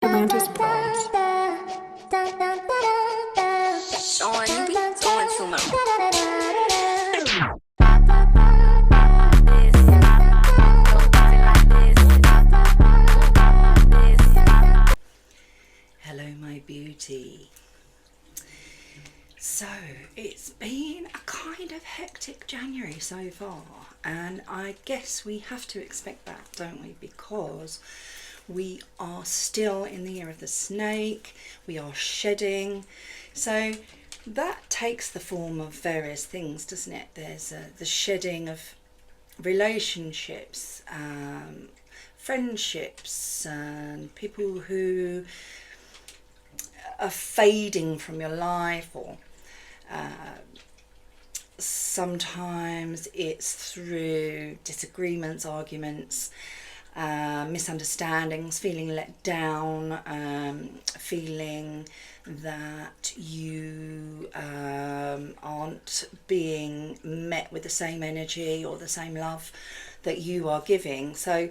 Atlantis Pride. Sean, you be doing too much. Hello, my beauty. So, it's been a kind of hectic January so far, and I guess we have to expect that, don't we? Because we are still in the year of the snake, we are shedding. So, that takes the form of various things, doesn't it? There's the shedding of relationships, friendships, and people who are fading from your life, or sometimes it's through disagreements, arguments, misunderstandings, feeling let down, feeling that you aren't being met with the same energy or the same love that you are giving. So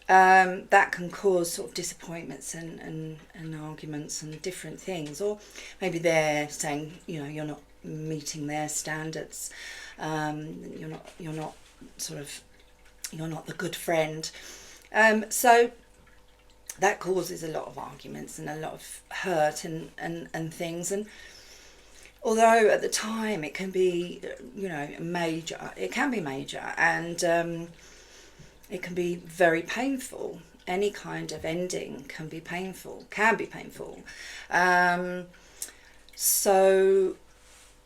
that can cause sort of disappointments and arguments and different things. Or maybe they're saying, you know, you're not meeting their standards, you're not you're not the good friend. So that causes a lot of arguments and a lot of hurt and things. And although at the time it can be, you know, major, it can be major, and it can be very painful. Any kind of ending can be painful, So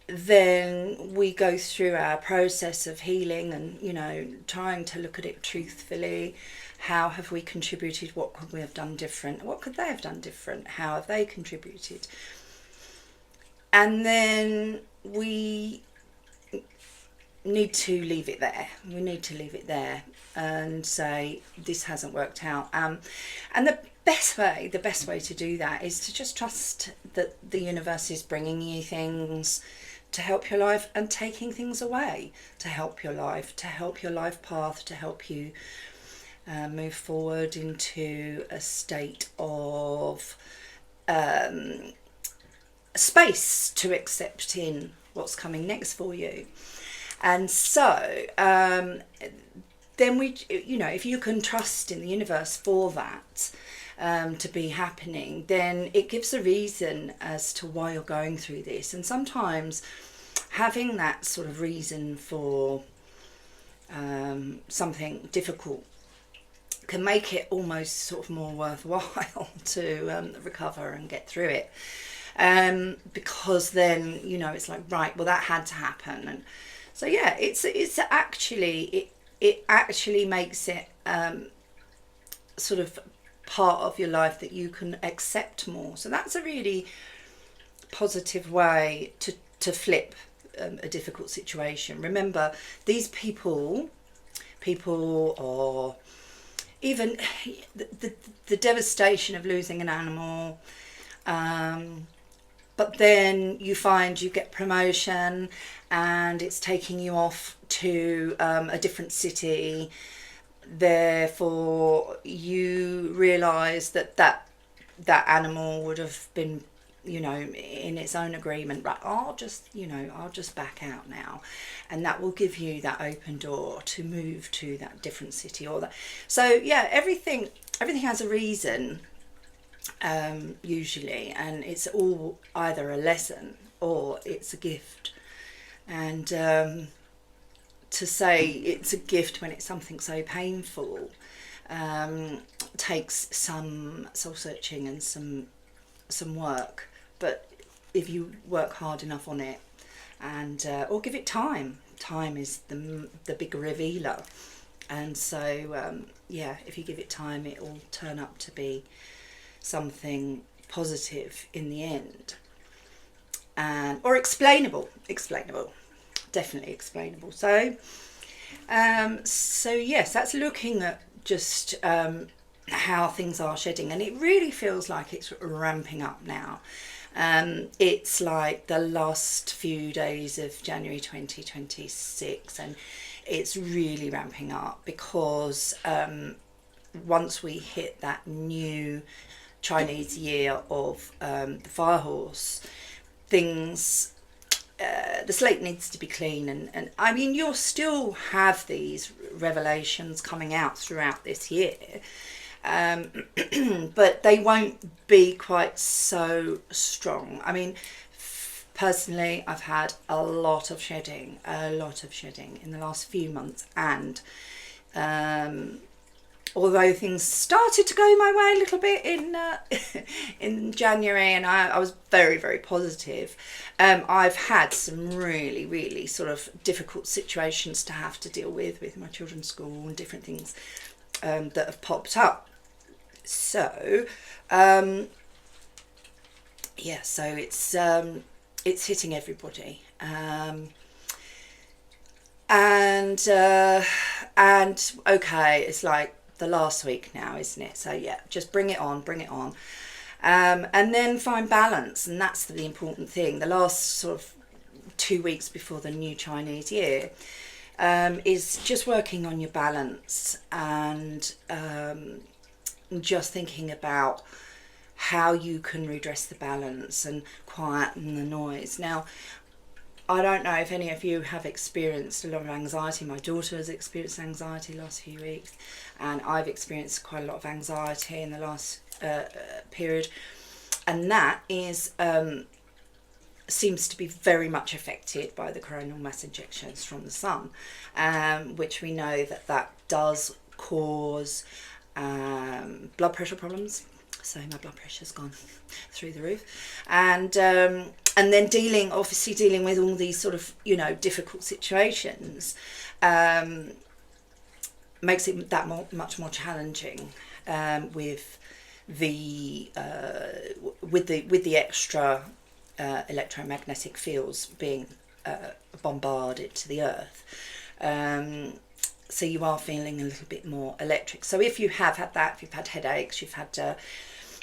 then we go through our process of healing and, you know, trying to look at it truthfully. How have we contributed? What could we have done different? What could they have done different? How have they contributed? And then we need to leave it there. We need to leave it there and say, this hasn't worked out. And the best way to do that is to just trust that the universe is bringing you things to help your life and taking things away to help your life path, to help you move forward into a state of space to accept in what's coming next for you. And so then we, you know, if you can trust in the universe for that to be happening, then it gives a reason as to why you're going through this. And sometimes having that sort of reason for something difficult can make it almost sort of more worthwhile to recover and get through it. Because then, you know, it's like, right, well, that had to happen. And so yeah, it actually makes it sort of part of your life that you can accept more. So that's a really positive way to flip a difficult situation. Remember, these people or even the devastation of losing an animal, but then you find you get promotion and it's taking you off to a different city. Therefore, you realise that animal would have been, you know, in its own agreement, right, I'll just back out now. And that will give you that open door to move to that different city or that. So yeah, everything has a reason. Usually, and it's all either a lesson or it's a gift. And to say it's a gift when it's something so painful takes some soul searching and some work. But if you work hard enough on it and or give it time is the big revealer. And so yeah, if you give it time, it will turn up to be something positive in the end, and or explainable, definitely explainable. So yes, that's looking at just how things are shedding, and it really feels like it's ramping up now. It's like the last few days of January 2026, and it's really ramping up because once we hit that new Chinese year of the fire horse, things, the slate needs to be clean. And I mean, you'll still have these revelations coming out throughout this year, but they won't be quite so strong. I mean, personally, I've had a lot of shedding in the last few months, and although things started to go my way a little bit in in January, and I was very, very positive, I've had some really, really sort of difficult situations to have to deal with my children's school and different things that have popped up. So, yeah, so it's hitting everybody, and okay, it's like the last week now, isn't it? So yeah, just bring it on, and then find balance, and that's the important thing. The last sort of 2 weeks before the new Chinese year is just working on your balance, and just thinking about how you can redress the balance and quieten the noise. Now, I don't know if any of you have experienced a lot of anxiety. My daughter has experienced anxiety the last few weeks, and I've experienced quite a lot of anxiety in the last period, and that is seems to be very much affected by the coronal mass injections from the sun, which we know that does cause blood pressure problems. So my blood pressure's gone through the roof, and then dealing with all these sort of, you know, difficult situations makes it that much more challenging, with the extra electromagnetic fields being bombarded to the earth. So you are feeling a little bit more electric. So if you have had that, if you've had headaches, you've had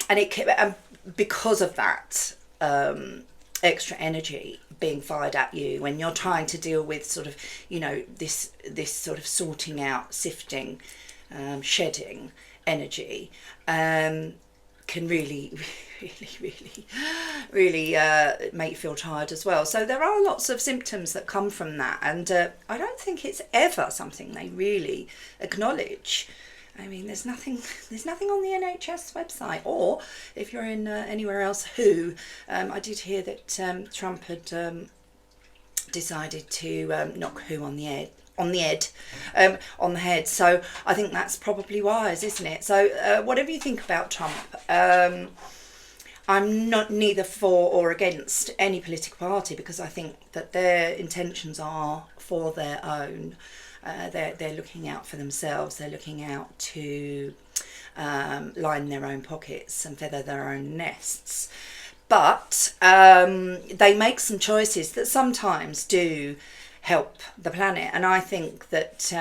and because of that extra energy being fired at you when you're trying to deal with sort of, you know, this sort of sorting out, sifting, shedding energy, can really make you feel tired as well. So there are lots of symptoms that come from that, and I don't think it's ever something they really acknowledge. I mean, there's nothing on the NHS website, or if you're in anywhere else, WHO. I did hear that Trump had decided to knock WHO on the head. So I think that's probably wise, isn't it? So whatever you think about Trump, I'm not neither for or against any political party, because I think that their intentions are for their own. They're looking out for themselves. They're looking out to line their own pockets and feather their own nests. But they make some choices that sometimes do help the planet, and I think that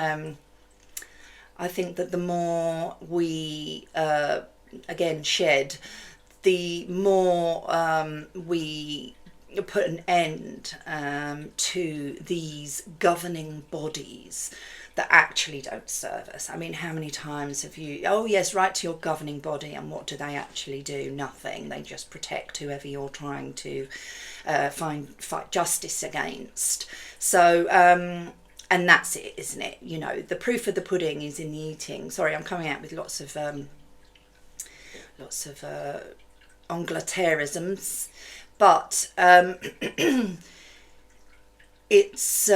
the more we again shed, the more we put an end to these governing bodies that actually don't serve us. I mean, how many times have you, oh yes, write to your governing body, and what do they actually do? Nothing. They just protect whoever you're trying to fight justice against. So and that's it, isn't it? You know, the proof of the pudding is in the eating. Sorry, I'm coming out with lots of Angleterrisms, but it's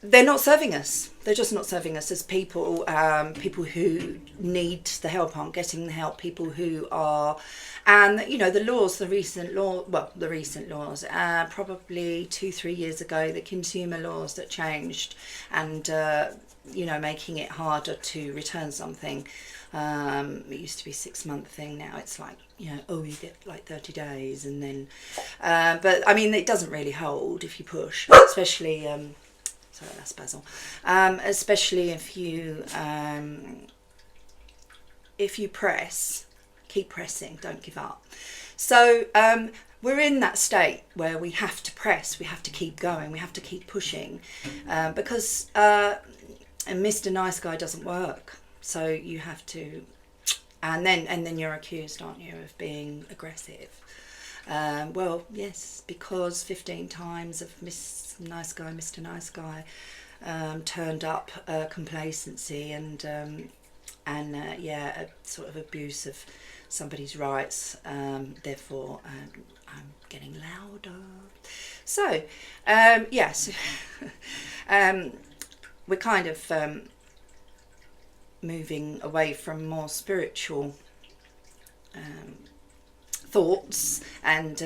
they're not serving us. They're just not serving us as people. People who need the help aren't getting the help. People who are, and you know, the recent laws, probably 2-3 years ago, the consumer laws that changed, and you know, making it harder to return something. It used to be a 6-month thing. Now it's like, you know, oh, you get like 30 days, and then but I mean, it doesn't really hold if you push, especially sorry, that's Basil, especially if you press, keep pressing, don't give up. So we're in that state where we have to press, we have to keep going, we have to keep pushing, because Mr. Nice Guy doesn't work. So you have to and then you're accused, aren't you, of being aggressive. Well, yes, because 15 times of Miss Nice Guy, Mr. Nice Guy turned up complacency and yeah, a sort of abuse of somebody's rights. Therefore, I'm getting louder. So, yes, we're kind of moving away from more spiritual thoughts and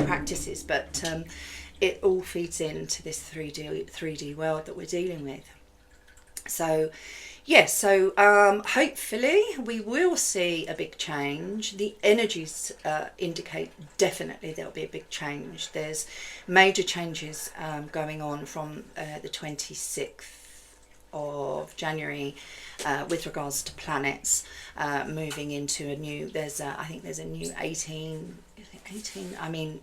practices, but it all feeds into this 3D world that we're dealing with. So yes, so hopefully we will see a big change. The energies indicate definitely there'll be a big change. There's major changes going on from the 26th of January with regards to planets moving into a new, I think there's a new 18, I mean,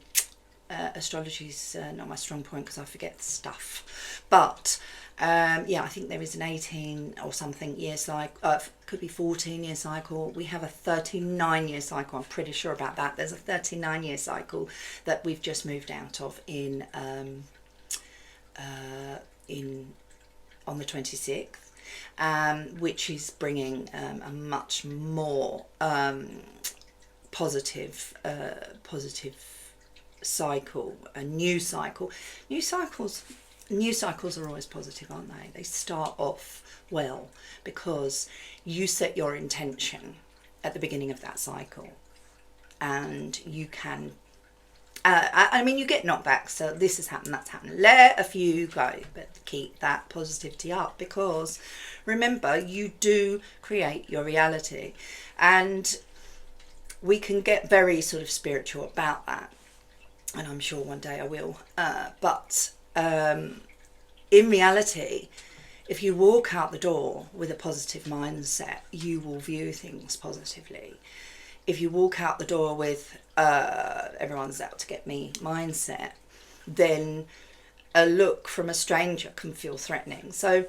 astrology's not my strong point because I forget stuff, but yeah, I think there is an 18 or something year cycle, could be 14-year cycle. We have a 39-year cycle, I'm pretty sure about that. There's a 39-year cycle that we've just moved out of in on the 26th, which is bringing a much more positive cycle, a new cycle. New cycles are always positive, aren't they? They start off well because you set your intention at the beginning of that cycle, and you can I mean, you get knockbacks, so this has happened, that's happened. Let a few go, but keep that positivity up, because remember, you do create your reality, and we can get very sort of spiritual about that, and I'm sure one day I will. But in reality, if you walk out the door with a positive mindset, you will view things positively. If you walk out the door with everyone's out to get me mindset, then a look from a stranger can feel threatening. So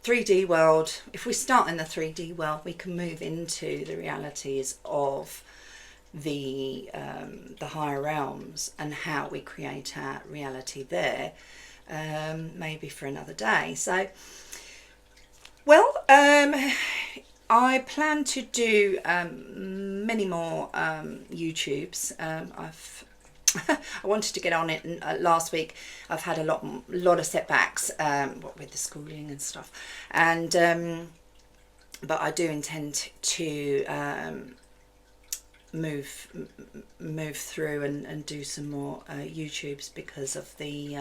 3D world, if we start in the 3D world, we can move into the realities of the higher realms and how we create our reality there, maybe for another day. So, well, I plan to do many more YouTubes. I wanted to get on it last week. I've had a lot of setbacks, what with the schooling and stuff, and but I do intend to move through and do some more YouTubes, because of the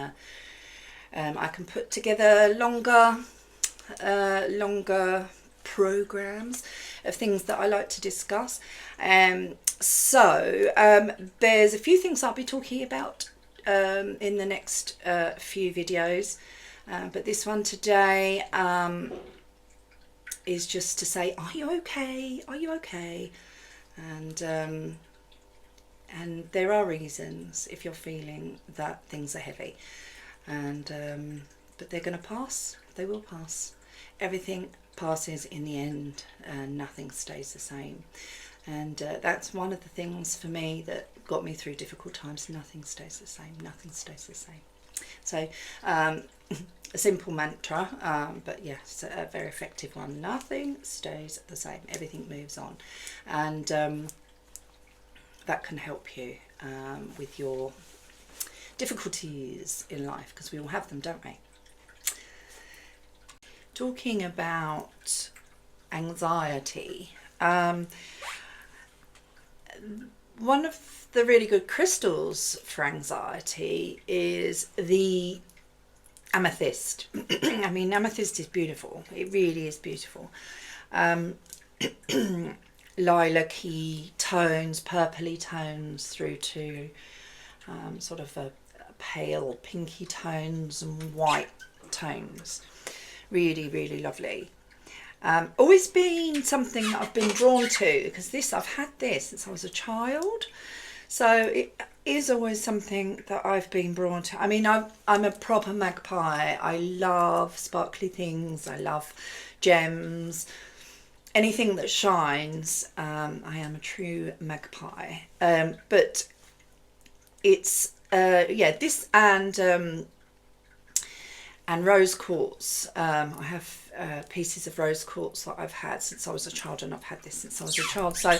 I can put together longer programs of things that I like to discuss. So there's a few things I'll be talking about in the next few videos, but this one today is just to say, are you okay? Are you okay? And there are reasons if you're feeling that things are heavy, and but they're going to pass. They will pass. Everything passes in the end, and nothing stays the same. And that's one of the things for me that got me through difficult times. Nothing stays the same. Nothing stays the same. So a simple mantra, but yes, a very effective one. Nothing stays the same. Everything moves on, and that can help you with your difficulties in life, because we all have them, don't we? Talking about anxiety, one of the really good crystals for anxiety is the amethyst. I mean, amethyst is beautiful. It really is beautiful. Lilac-y tones, purpley tones, through to sort of a pale pinky tones and white tones. Really, really lovely. Always been something that I've been drawn to, because I've had this since I was a child. So it is always something that I've been drawn to. I mean, I'm a proper magpie. I love sparkly things. I love gems. anything that shines. I am a true magpie. But it's this and rose quartz. I have pieces of rose quartz that I've had since I was a child, and I've had this since I was a child. So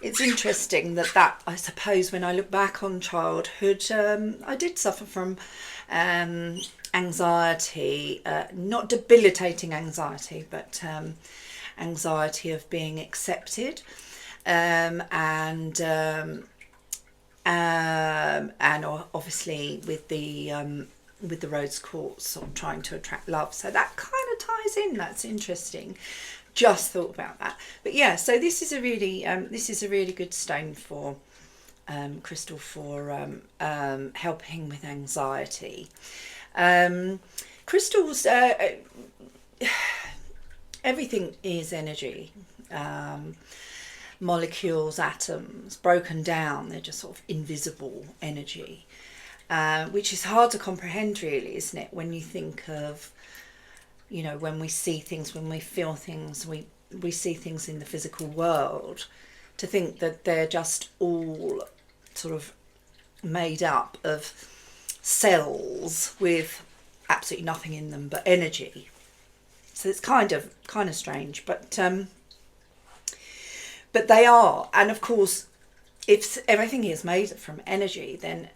it's interesting that I suppose when I look back on childhood, I did suffer from anxiety, not debilitating anxiety, but anxiety of being accepted, and obviously with the rose quartz, sort of trying to attract love. So that kind of ties in. That's interesting. Just thought about that. But yeah, so this is a really good stone for crystal for helping with anxiety. Crystals, everything is energy. Molecules, atoms, broken down, they're just sort of invisible energy. Which is hard to comprehend, really, isn't it? When you think of, when we see things, when we feel things, we see things in the physical world, to think that they're just all sort of made up of cells with absolutely nothing in them but energy. So it's kind of strange, but they are. And of course, if everything is made from energy, then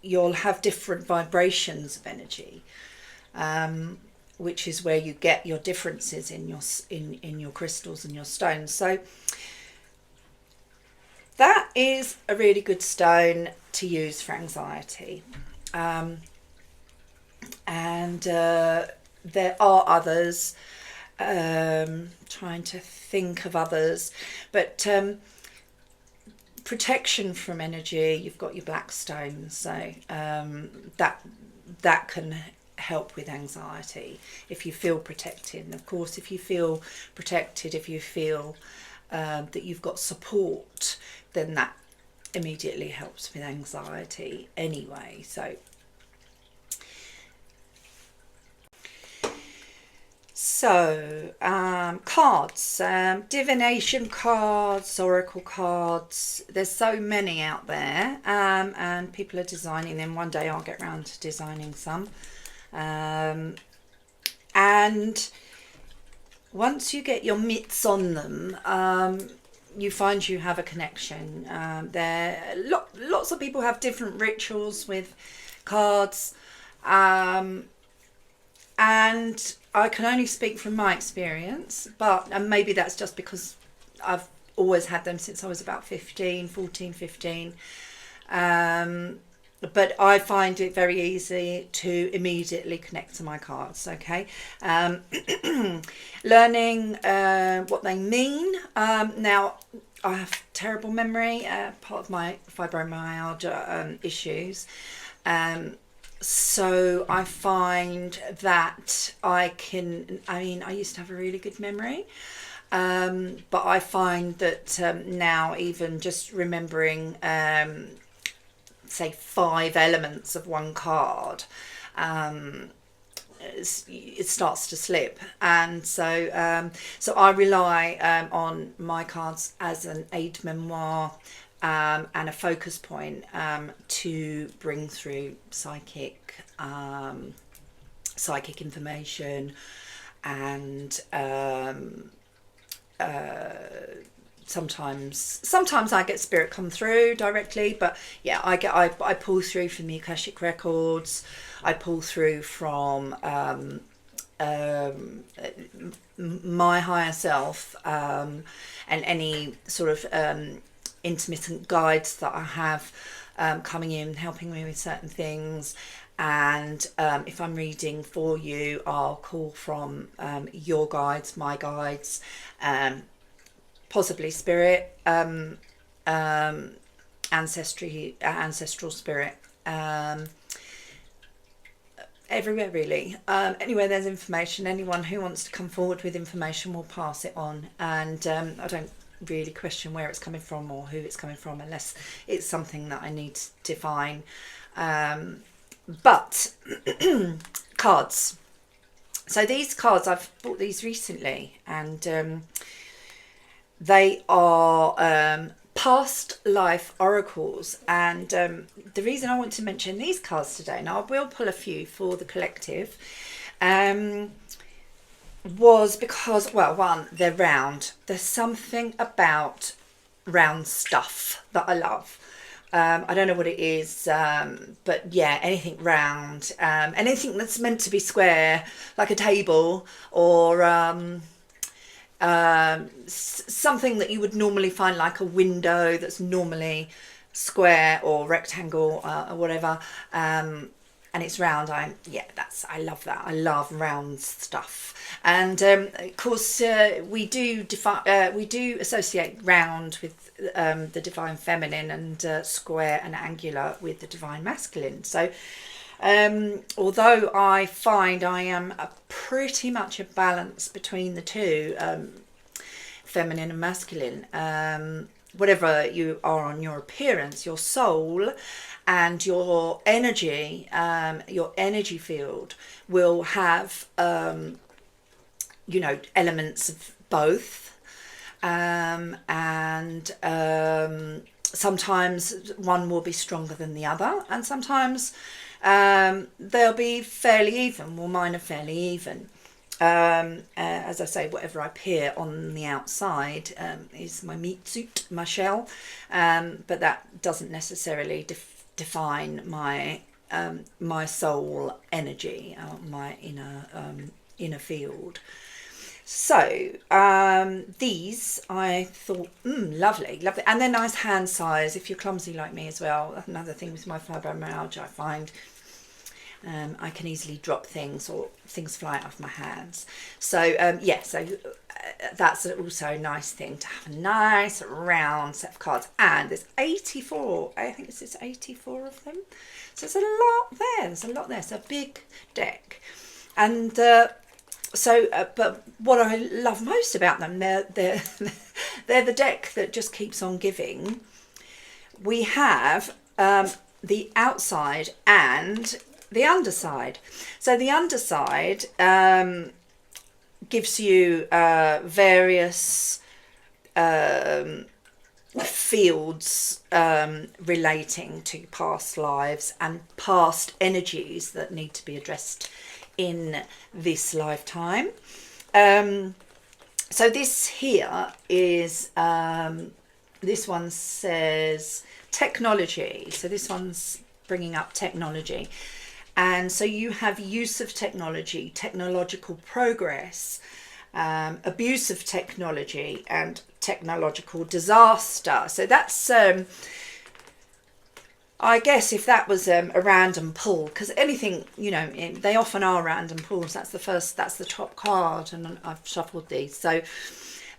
you'll have different vibrations of energy, which is where you get your differences in your crystals and your stones. So that is a really good stone to use for anxiety. And there are others, trying to think of others, but protection from energy, you've got your black stones, so that can help with anxiety if you feel protected. And of course, if you feel protected, if you feel that you've got support, then that immediately helps with anxiety anyway. So cards, divination cards, oracle cards, there's so many out there, and people are designing them. One day I'll get around to designing some, and once you get your mitts on them, you find you have a connection. Lots of people have different rituals with cards, and I can only speak from my experience, and maybe that's just because I've always had them since I was about 15. But I find it very easy to immediately connect to my cards, okay? Learning what they mean. Now, I have terrible memory, part of my fibromyalgia issues. So I find that I used to have a really good memory, but I find that now, even just remembering, say, 5 elements of one card, it starts to slip. And so I rely on my cards as an aide-memoire, and a focus point to bring through psychic information, and sometimes I get spirit come through directly, but yeah, I pull through from the Akashic records. I pull through from my higher self, and any sort of intermittent guides that I have coming in, helping me with certain things. And if I'm reading for you, I'll call from your guides, my guides, possibly spirit, ancestral spirit, everywhere really. Anywhere there's information, anyone who wants to come forward with information will pass it on. And I don't really question where it's coming from or who it's coming from, unless it's something that I need to define. But cards, So these cards, I've bought these recently, and they are past life oracles. And the reason I want to mention these cards today, now I will pull a few for the collective, was because, well, one, they're round. There's something about round stuff that I love. I don't know what it is, but yeah, anything round, anything that's meant to be square, like a table, or something that you would normally find, like a window that's normally square or rectangle, or whatever, and it's round. I love that. I love round stuff. And of course, we do associate round with the divine feminine, and square and angular with the divine masculine. So although I find I am pretty much a balance between the two, feminine and masculine, whatever you are on your appearance, your soul and your energy field will have elements of both, and sometimes one will be stronger than the other, and sometimes they'll be fairly even. Well, mine are fairly even. As I say, whatever I appear on the outside is my meat suit, my shell, but that doesn't necessarily define my my soul energy, my inner field. So these I thought, lovely, and they're nice hand size if you're clumsy like me as well. That's another thing with my fibromyalgia. I find I can easily drop things, or things fly out of my hands. So that's also a nice thing, to have a nice round set of cards. And there's 84, I think it's 84 of them. So there's a lot there. There's a lot there. It's a big deck. And but what I love most about them, they're the deck that just keeps on giving. We have the outside and the underside. So the underside gives you various fields relating to past lives and past energies that need to be addressed in this lifetime. So this here is, this one says technology. So this one's bringing up technology. And so you have use of technology, technological progress, abuse of technology, and technological disaster. So that's, I guess if that was a random pull, because anything, they often are random pulls. That's the top card, and I've shuffled these. So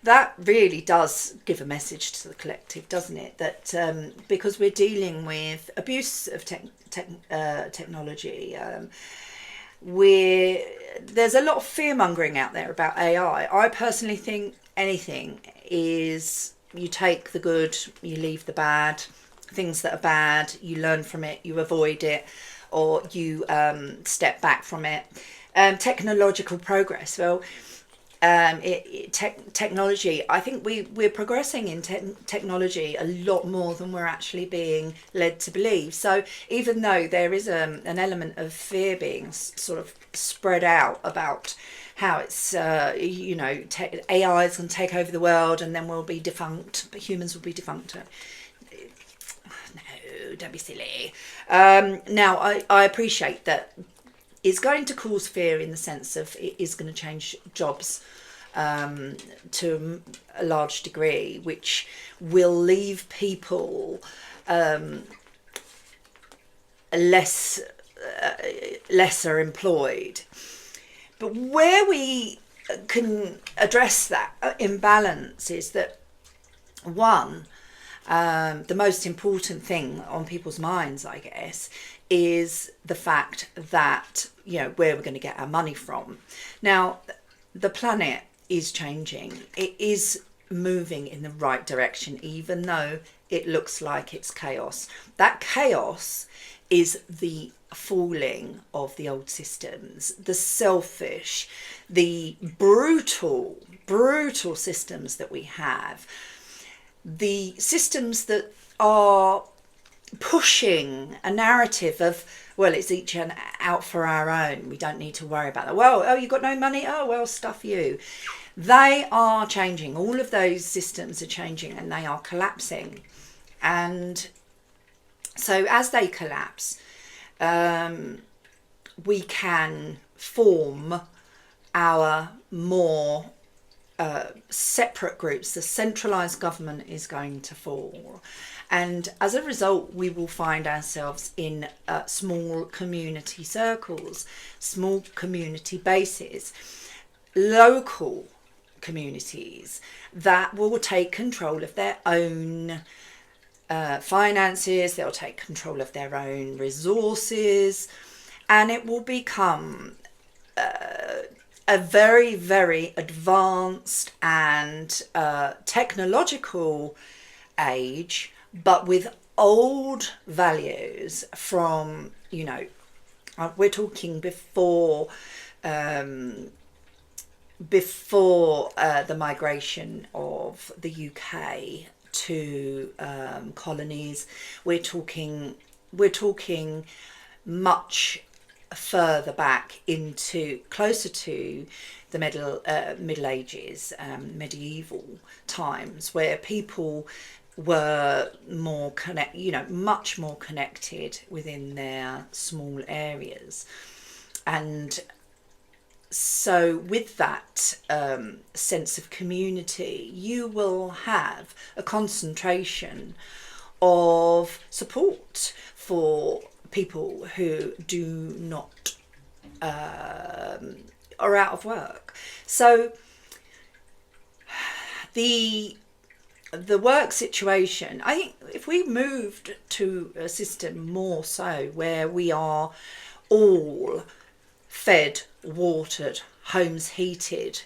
that really does give a message to the collective, doesn't it? That because we're dealing with abuse of technology, there's a lot of fear mongering out there about AI. I personally think anything is, you take the good, you leave the bad. Things that are bad, you learn from it, you avoid it, or you step back from it. Technological progress, well, technology, I think we're progressing in technology a lot more than we're actually being led to believe. So even though there is an element of fear being sort of spread out about how it's AI is going to take over the world and then we'll be defunct, but humans will be defunct. No, don't be silly. Now I appreciate that it's going to cause fear in the sense of it is going to change jobs to a large degree, which will leave people lesser employed. But where we can address that imbalance is that, one, the most important thing on people's minds, I guess, is the fact that, where we're going to get our money from. Now, the planet is changing. It is moving in the right direction, even though it looks like it's chaos. That chaos is the falling of the old systems, the selfish, the brutal systems that we have, the systems that are pushing a narrative of, well, it's each out for our own, we don't need to worry about that. Well, oh, you've got no money, oh well, stuff you. They are changing. All of those systems are changing, and they are collapsing. And so as they collapse, we can form our more separate groups. The centralised government is going to fall, and as a result we will find ourselves in small community circles, small community bases, local communities that will take control of their own finances, they'll take control of their own resources, and it will become a very, very advanced and technological age, but with old values from, you know, we're talking before the migration of the UK to colonies. We're talking much further back into, closer to the Middle Ages, medieval times, where people were more much more connected within their small areas. And so with that sense of community, you will have a concentration of support for people who do not are out of work. So the work situation, I think if we moved to a system more so where we are all fed, watered, homes heated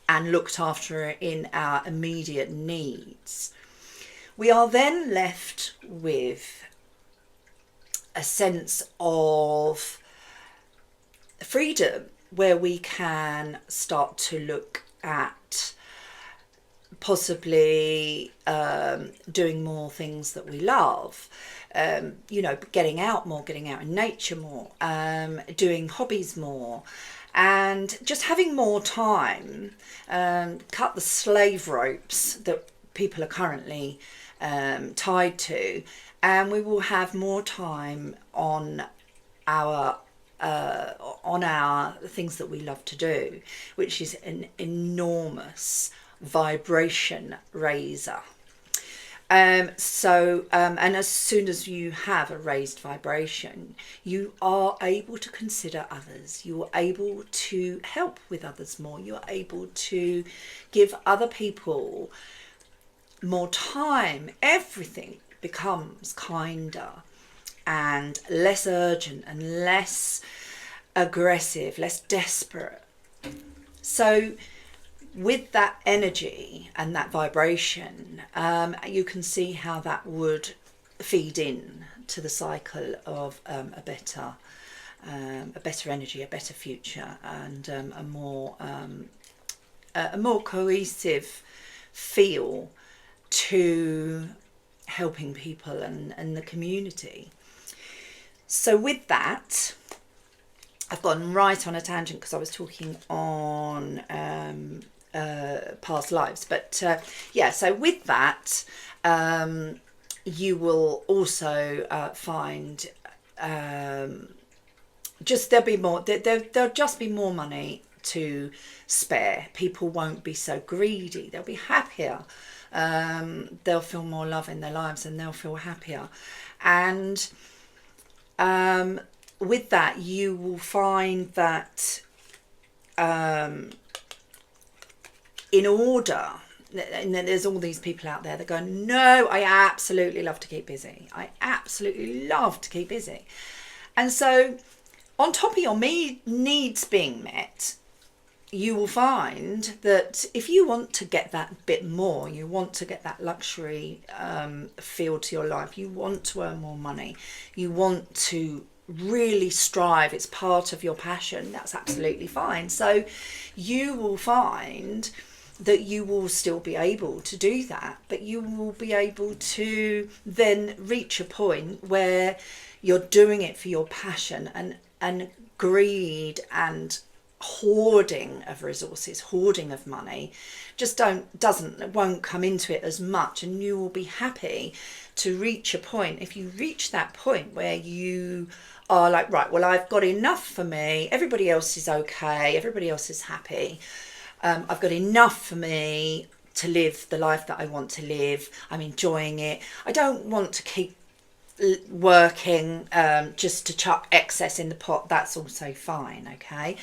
and looked after in our immediate needs, we are then left with a sense of freedom where we can start to look at possibly doing more things that we love, getting out more, getting out in nature more, doing hobbies more, and just having more time, cut the slave ropes that people are currently tied to, and we will have more time on our things that we love to do, which is an enormous vibration raiser. And as soon as you have a raised vibration, you are able to consider others, you're able to help with others more, you're able to give other people more time. Everything becomes kinder and less urgent and less aggressive, less desperate. So with that energy and that vibration, you can see how that would feed in to the cycle of a better energy, a better future, and a more cohesive feel to helping people and the community. So with that, I've gone right on a tangent because I was talking on past lives, but so with that, you will also find there'll just be more money to spare. People won't be so greedy, they'll be happier, they'll feel more love in their lives, and they'll feel happier. And with that, you will find that in order, and then there's all these people out there that go, no, I absolutely love to keep busy. I absolutely love to keep busy. And so on top of your needs being met, you will find that if you want to get that bit more, you want to get that luxury feel to your life, you want to earn more money, you want to really strive, it's part of your passion, that's absolutely fine. So you will find that you will still be able to do that, but you will be able to then reach a point where you're doing it for your passion, and greed and hoarding of resources, hoarding of money just won't come into it as much, and you will be happy to reach a point. If you reach that point where you are like, right, well, I've got enough for me, everybody else is okay, everybody else is happy, I've got enough for me to live the life that I want to live, I'm enjoying it, I don't want to keep working just to chuck excess in the pot, that's also fine, okay?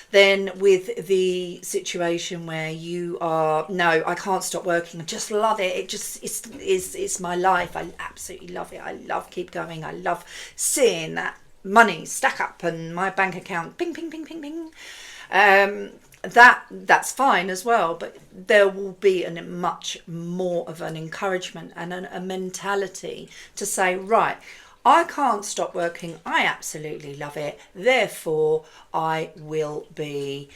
Then with the situation where you are, no, I can't stop working, I just love it, it's my life, I absolutely love it, I love keep going, I love seeing that money stack up and my bank account ping ping ping ping ping, that's fine as well, but there will be a much more of an encouragement and a mentality to say, right, I can't stop working, I absolutely love it, therefore I will be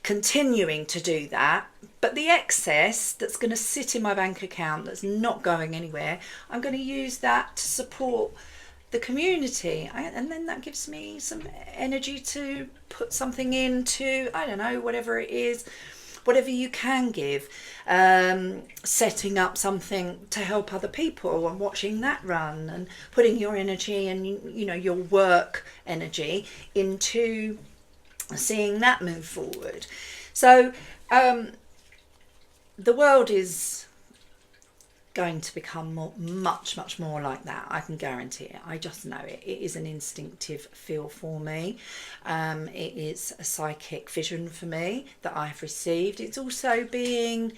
continuing to do that, but the excess that's going to sit in my bank account that's not going anywhere, I'm going to use that to support the community, and then that gives me some energy to put something into, I don't know, whatever it is, whatever you can give, setting up something to help other people and watching that run and putting your energy and your work energy into seeing that move forward. So the world is going to become much more like that, I can guarantee it. I just know it. It is an instinctive feel for me. It is a psychic vision for me that I've received. It's also being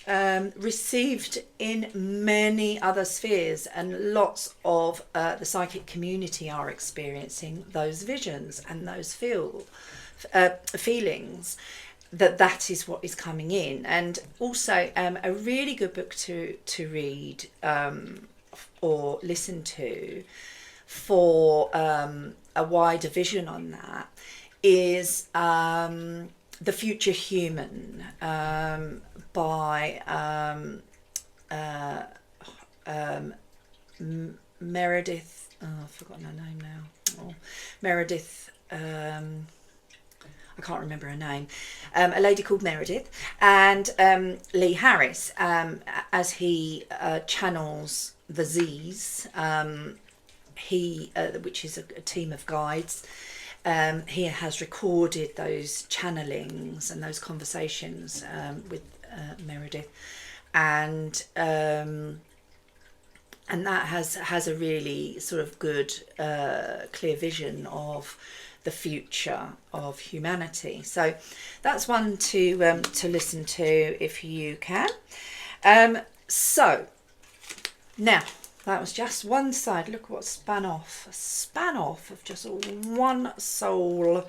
received in many other spheres, and lots of the psychic community are experiencing those visions and those feelings, that is what is coming in. And also a really good book to read or listen to for a wider vision on that is The Future Human by Meredith, I've forgotten her name now, Meredith, I can't remember her name, a lady called Meredith, and Lee Harris, as he channels the Z's, which is a team of guides, he has recorded those channelings and those conversations with Meredith, and that has a really sort of good, clear vision of the future of humanity. So that's one to listen to if you can. So now that was just one side. Look what span off. A span off of just one soul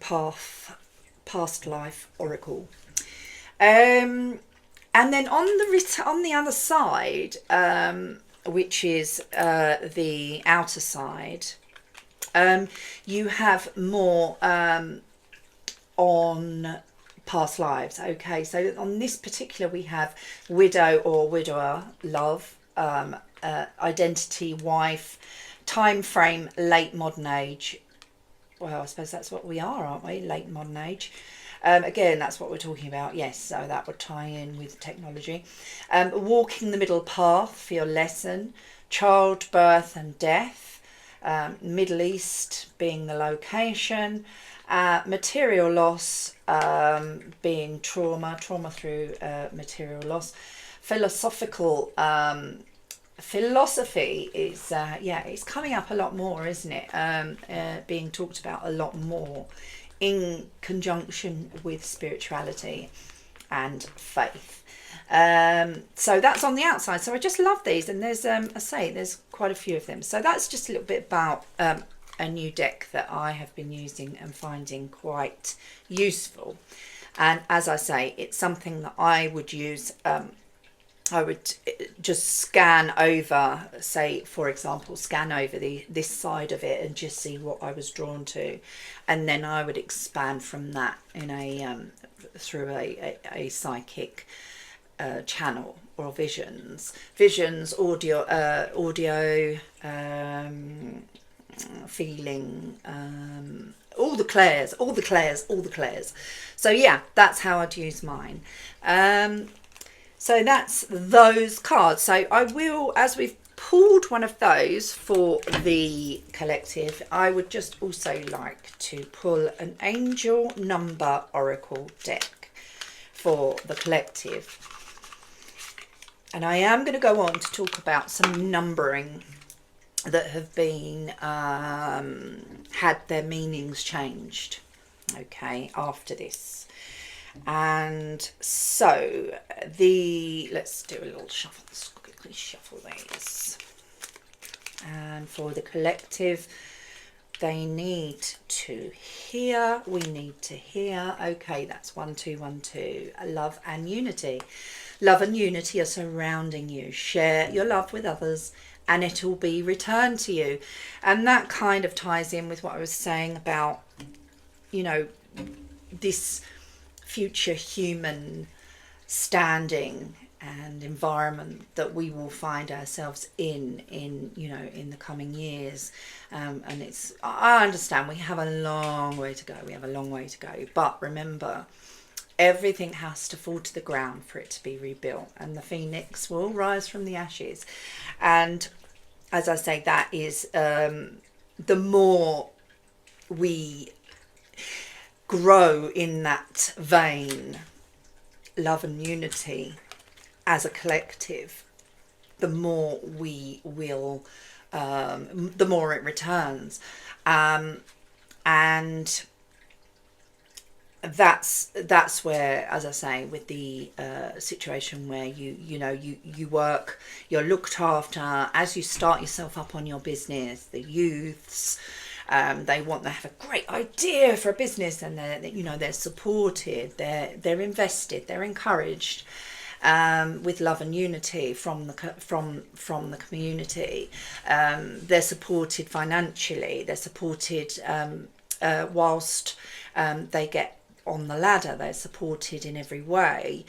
past life oracle. And then on the other side, which is the outer side, you have more on past lives. Okay, so on this particular we have widow or widower, love, identity, wife, time frame, late modern age. Well, I suppose that's what we are, aren't we? Late modern age. Again, that's what we're talking about. Yes, so that would tie in with technology. Walking the middle path for your lesson. Childbirth and death. Middle East being the location. Material loss being trauma through material loss. Philosophical philosophy is it's coming up a lot more, isn't it? Being talked about a lot more in conjunction with spirituality and faith. So that's on the outside. So I just love these, and there's there's quite a few of them. So that's just a little bit about a new deck that I have been using and finding quite useful. And as I say, it's something that I would use. I would just scan over, say, for example, scan over this side of it and just see what I was drawn to, and then I would expand from that in through a psychic channel or visions, audio, feeling, all the clairs. So yeah, that's how I'd use mine. So that's those cards. So I will, as we've pulled one of those for the collective, I would just also like to pull an angel number oracle deck for the collective. And I am going to go on to talk about some numbering that have been had their meanings changed, okay, after this. And so let's do a little shuffle. Let's quickly shuffle these. And for the collective, they need to hear. We need to hear. Okay, that's 1 2 1 2. Love and unity. Love and unity are surrounding you. Share your love with others, and it will be returned to you. And that kind of ties in with what I was saying about, you know, this future human standing and environment that we will find ourselves in you know, in the coming years. And I understand we have a long way to go, but remember, everything has to fall to the ground for it to be rebuilt, and the phoenix will rise from the ashes. And as I say, that is the more we grow in that vein, love and unity as a collective, the more we will, the more it returns. And that's where, as I say, with the situation where you work, you're looked after, as you start yourself up on your business, the youths, they have a great idea for a business, and they're supported, they're invested, they're encouraged, with love and unity from the community. They're supported financially, they're supported whilst they get on the ladder, they're supported in every way.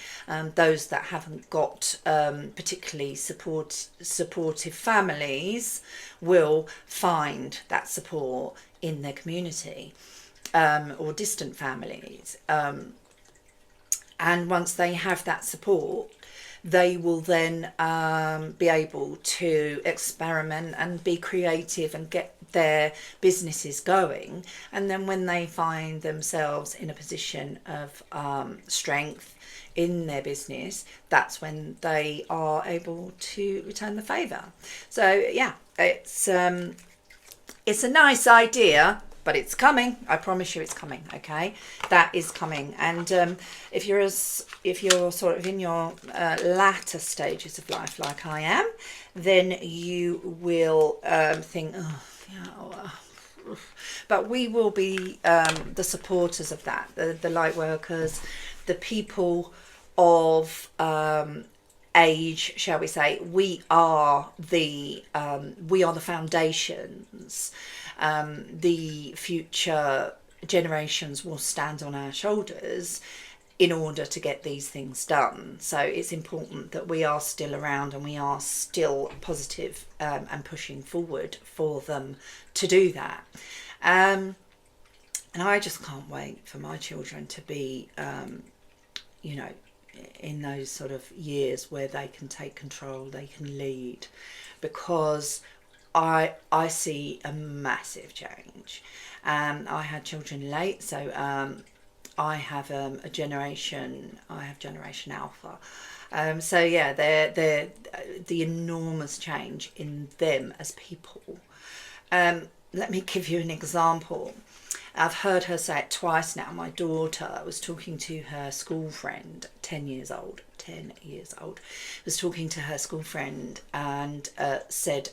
Those that haven't got particularly supportive families will find that support in their community, or distant families. And once they have that support, they will then be able to experiment and be creative and get their businesses going. And then when they find themselves in a position of strength in their business, that's when they are able to return the favour. So yeah, it's a nice idea, but it's coming. I promise you, it's coming. Okay, that is coming. And if you're sort of in your latter stages of life, like I am, then you will think, oh yeah. But we will be the supporters of that, the light workers, the people of age, shall we say. We are the foundations. The future generations will stand on our shoulders in order to get these things done. So it's important that we are still around and we are still positive, and pushing forward for them to do that. And I just can't wait for my children to be, in those sort of years where they can take control, they can lead, because I see a massive change. I had children late, so I have Generation Alpha. So yeah, they're the enormous change in them as people. Let me give you an example. I've heard her say it twice now. My daughter was talking to her school friend, 10 years old, was talking to her school friend, and said,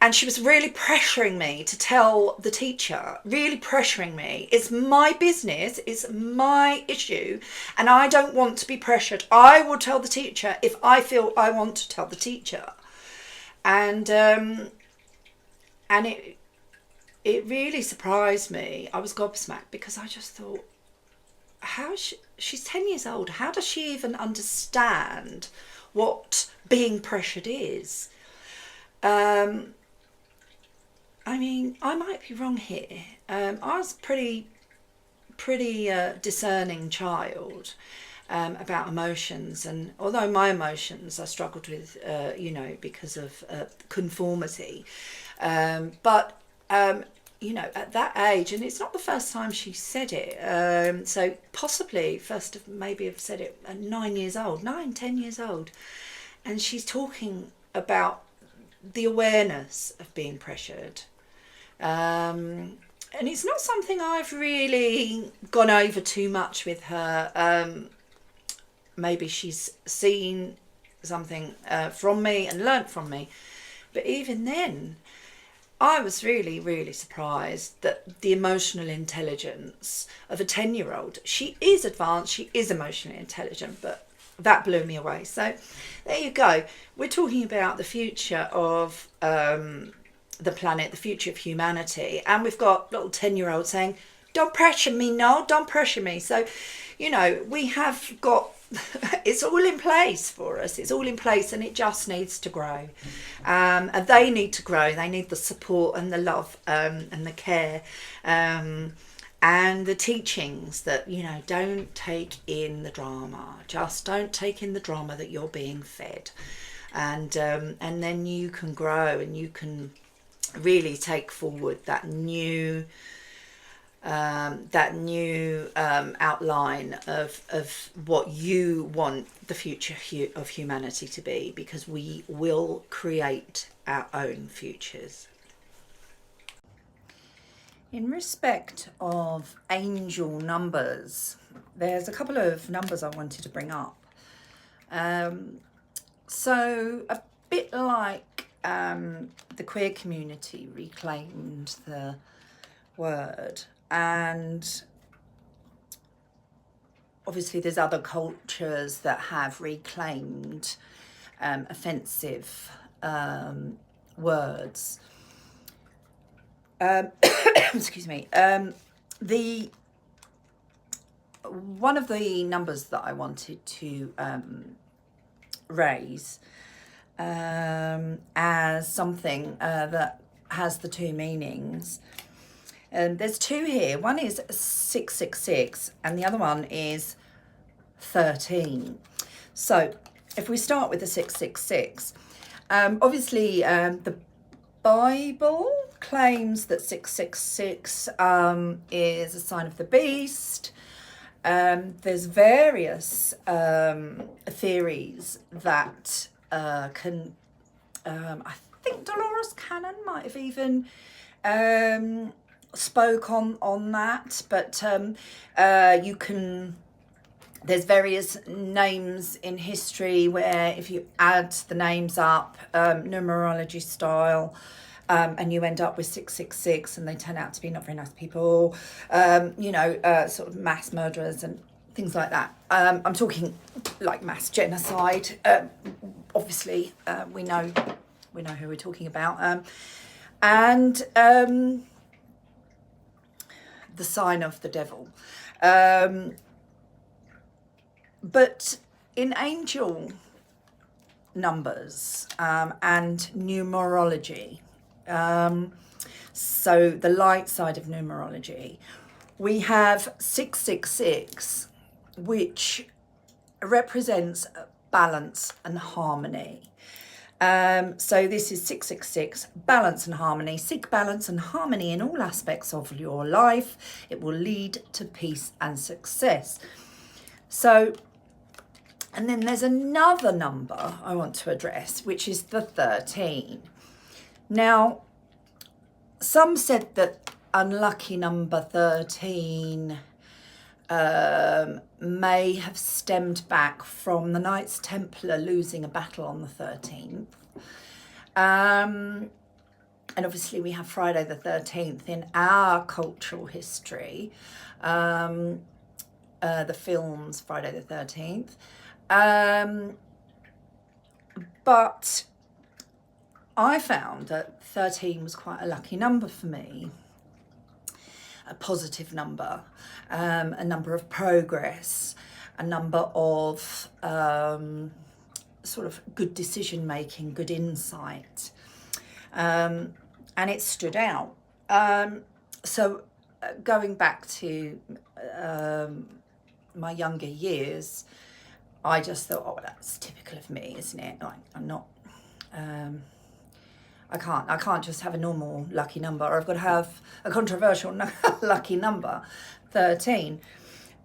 And she was really pressuring me to tell the teacher, really pressuring me. It's my business, it's my issue, and I don't want to be pressured. I will tell the teacher if I feel I want to tell the teacher. And it really surprised me. I was gobsmacked because I just thought, she's 10 years old. How does she even understand what being pressured is? I mean, I might be wrong here. I was pretty discerning child about emotions, and although my emotions I struggled with, because of conformity, but at that age, and it's not the first time she said it, so possibly maybe have said it at 9 years old, 10 years old, and she's talking about the awareness of being pressured. And it's not something I've really gone over too much with her. Maybe she's seen something from me and learnt from me. But even then, I was really, really surprised that the emotional intelligence of a 10-year-old, she is advanced, she is emotionally intelligent, but that blew me away. So there you go. We're talking about the future of the planet, the future of humanity, and we've got little 10-year-olds saying, don't pressure me, no, don't pressure me. So we have got it's all in place for us, it's all in place, and it just needs to grow, and they need to grow. They need the support and the love, and the care, and the teachings that don't take in the drama. Just don't take in the drama that you're being fed, and then you can grow and you can really take forward that new outline of what you want the future of humanity to be, because we will create our own futures. In respect of angel numbers, there's a couple of numbers I wanted to bring up. So a bit like the queer community reclaimed the word, and obviously there's other cultures that have reclaimed offensive words. Excuse me. One of the numbers that I wanted to raise as something that has the two meanings. There's two here. One is 666 and the other one is 13. So if we start with the 666, obviously the Bible claims that 666 is a sign of the beast. There's various theories that can, I think Dolores Cannon might have even spoke on that, but you can, there's various names in history where if you add the names up, numerology style, and you end up with 666 and they turn out to be not very nice people, sort of mass murderers and things like that. I'm talking like mass genocide. Obviously, we know who we're talking about. And the sign of the devil. But in angel numbers and numerology, so the light side of numerology, we have 666, which represents balance and harmony. So this is 666, balance and harmony. Seek balance and harmony in all aspects of your life. It will lead to peace and success. So, and then there's another number I want to address, which is the 13. Now, some said that unlucky number 13 may have stemmed back from the Knights Templar losing a battle on the 13th. and obviously we have Friday the 13th in our cultural history, the films Friday the 13th. But I found that 13 was quite a lucky number for me, a positive number, a number of progress, a number of sort of good decision making, good insight, and it stood out. So going back to my younger years, I just thought, oh, that's typical of me, isn't it? Like, I'm not, I can't just have a normal lucky number, or I've got to have a controversial lucky number, 13.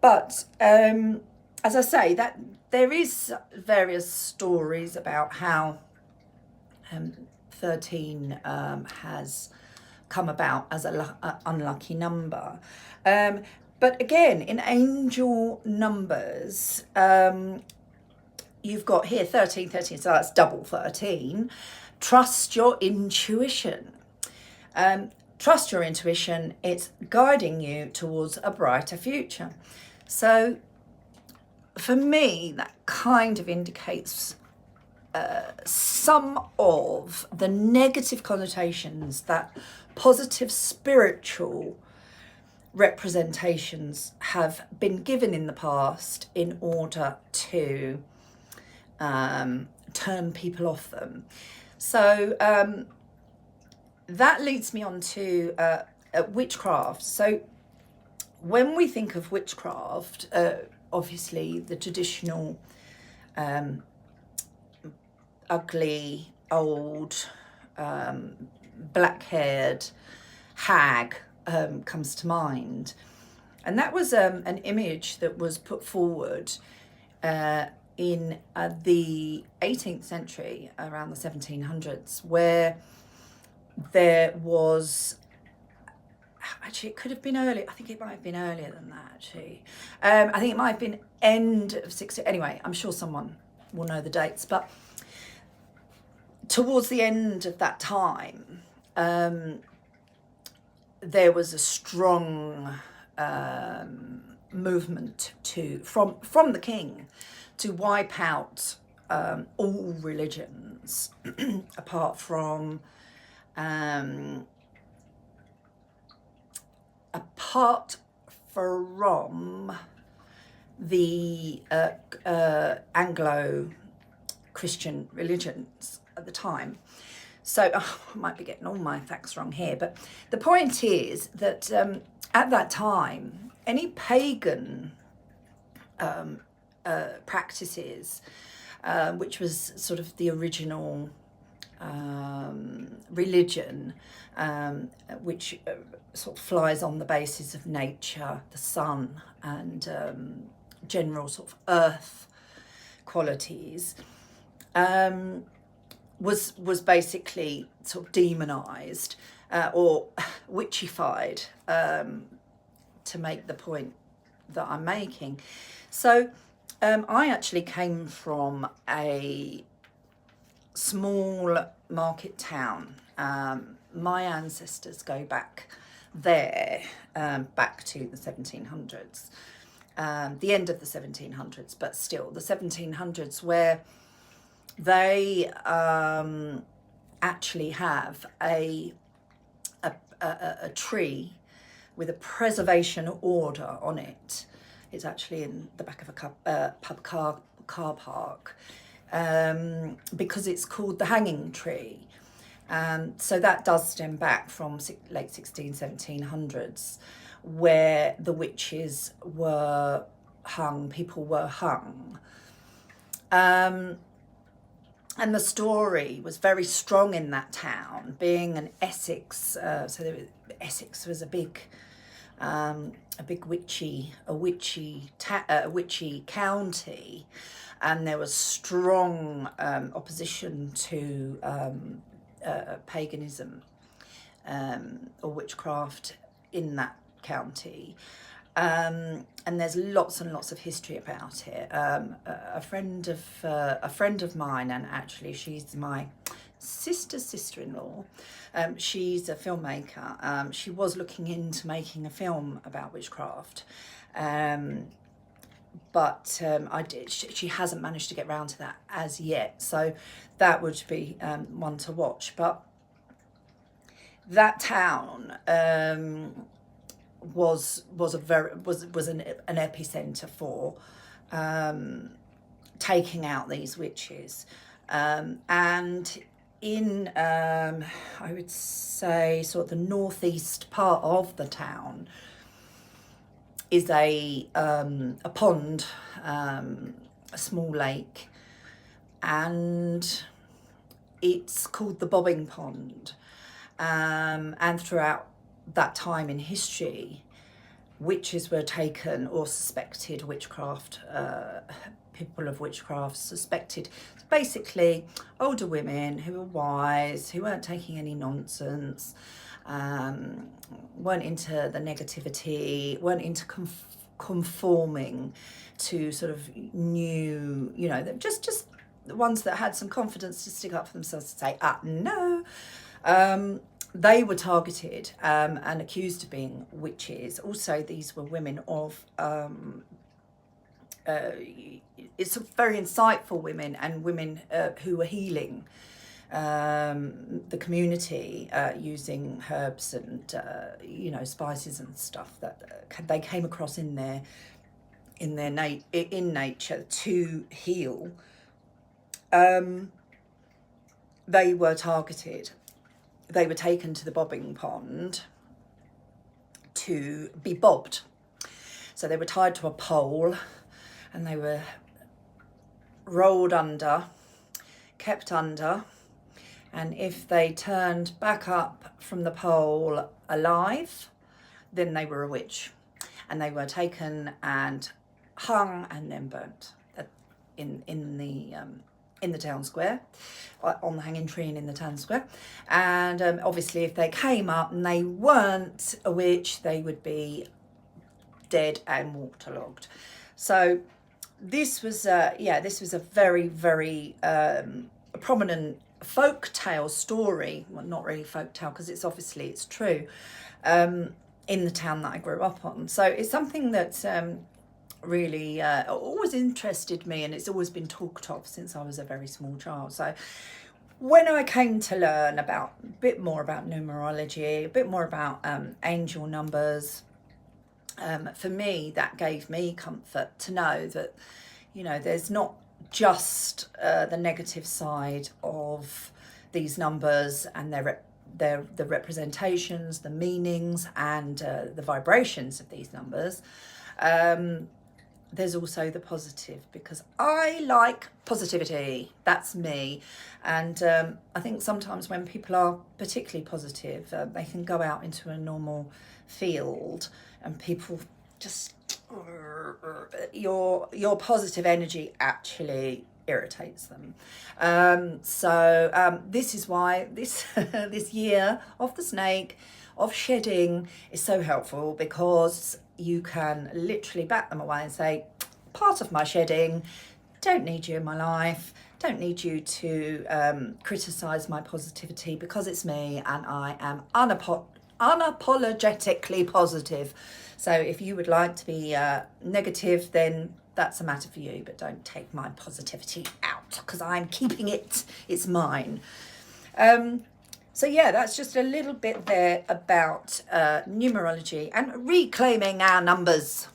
But as I say, that there is various stories about how 13 has come about as an unlucky number. But again, in angel numbers, you've got here 13, so that's double 13. Trust your intuition. Trust your intuition. It's guiding you towards a brighter future. So for me, that kind of indicates some of the negative connotations that positive spiritual representations have been given in the past in order to turn people off them. So that leads me on to witchcraft. So when we think of witchcraft, obviously the traditional ugly, old, black-haired hag comes to mind. And that was an image that was put forward in the 18th century, around the 1700s, where there was, actually it could have been earlier, I think it might have been earlier than that actually. I think it might have been end of 60, anyway, I'm sure someone will know the dates, but towards the end of that time, there was a strong movement from the king to wipe out all religions apart from the Anglo-Christian religions at the time. So I might be getting all my facts wrong here, but the point is that at that time, any pagan practices, which was sort of the original religion, which sort of flies on the basis of nature, the sun, and general sort of earth qualities, was basically sort of demonized or witchified, to make the point that I'm making. So I actually came from a small market town. My ancestors go back there, back to the 1700s, the end of the 1700s, but still the 1700s, where they actually have a tree with a preservation order on it. It's actually in the back of a pub car park, because it's called the hanging tree. So that does stem back from late 1700s, where the witches were hung, people were hung. And the story was very strong in that town, being an Essex. Essex was a big witchy county, and there was strong opposition to paganism or witchcraft in that county. And there's lots and lots of history about it. A friend of mine, and actually she's my sister's sister-in-law. She's a filmmaker. She was looking into making a film about witchcraft, but she hasn't managed to get round to that as yet. So that would be one to watch. But that town was an epicenter for taking out these witches, and in I would say sort of the northeast part of the town is a pond, a small lake, and it's called the Bobbing Pond. And throughout that time in history, witches were taken, or suspected witchcraft, people of witchcraft suspected, basically older women who were wise, who weren't taking any nonsense, weren't into the negativity, weren't into conforming to sort of new, you know, just the ones that had some confidence to stick up for themselves to say, no. They were targeted and accused of being witches. Also, these were women of, it's very insightful women, and women who were healing the community using herbs and, you know, spices and stuff that they came across in nature to heal. They were targeted. They were taken to the Bobbing Pond to be bobbed. So they were tied to a pole and they were rolled under, kept under, and if they turned back up from the pole alive, then they were a witch. And they were taken and hung and then burnt in the town square, on the hanging tree and in the town square. And obviously if they came up and they weren't a witch, they would be dead and waterlogged. So this was a very, very prominent folk tale story. Well, not really folk tale, because it's true, in the town that I grew up on. So it's something that really always interested me, and it's always been talked of since I was a very small child. So when I came to learn a bit more about numerology, a bit more about angel numbers, for me that gave me comfort to know that, you know, there's not just the negative side of these numbers and the representations, the meanings, and the vibrations of these numbers. There's also the positive, because I like positivity. That's me. And I think sometimes when people are particularly positive, they can go out into a normal field and people just, your positive energy actually irritates them. So this is why this this year of the snake, of shedding, is so helpful, because you can literally bat them away and say, part of my shedding, don't need you in my life, don't need you to criticise my positivity, because it's me and I am unapologetically positive. So if you would like to be negative, then that's a matter for you, but don't take my positivity out, because I'm keeping it, it's mine. So yeah, that's just a little bit there about numerology and reclaiming our numbers.